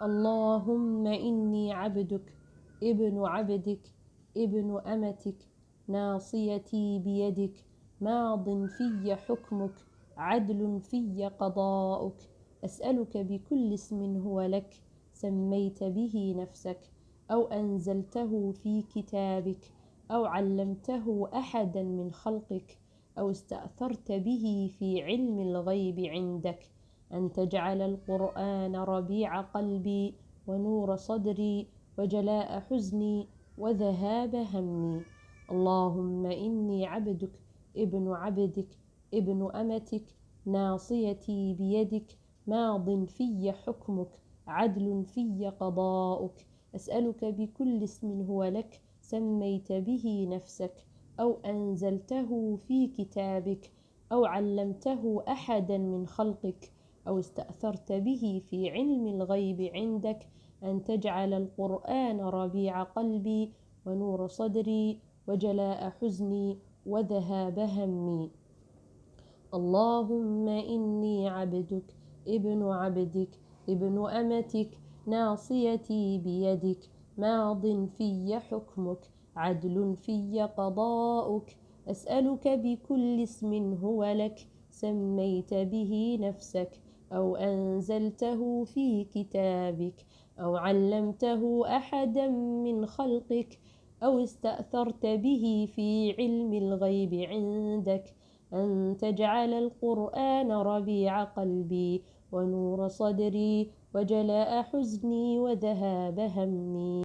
اللهم إني عبدك ابن عبدك ابن أمتك ناصيتي بيدك ماض في حكمك عدل في قضاؤك أسألك بكل اسم هو لك سميت به نفسك أو أنزلته في كتابك أو علمته أحدا من خلقك أو استأثرت به في علم الغيب عندك أن تجعل القرآن ربيع قلبي ونور صدري وجلاء حزني وذهاب همي. اللهم إني عبدك ابن عبدك ابن أمتك ناصيتي بيدك ماض في حكمك عدل في قضاؤك أسألك بكل اسم هو لك سميت به نفسك أو أنزلته في كتابك أو علمته أحدا من خلقك أو استأثرت به في علم الغيب عندك أن تجعل القرآن ربيع قلبي ونور صدري وجلاء حزني وذهاب همي. اللهم إني عبدك ابن عبدك ابن أمتك ناصيتي بيدك ماض في حكمك عدل في قضاؤك أسألك بكل اسم هو لك سميت به نفسك أو أنزلته في كتابك أو علمته أحدا من خلقك أو استأثرت به في علم الغيب عندك أن تجعل القرآن ربيع قلبي ونور صدري وجلاء حزني وذهاب همي.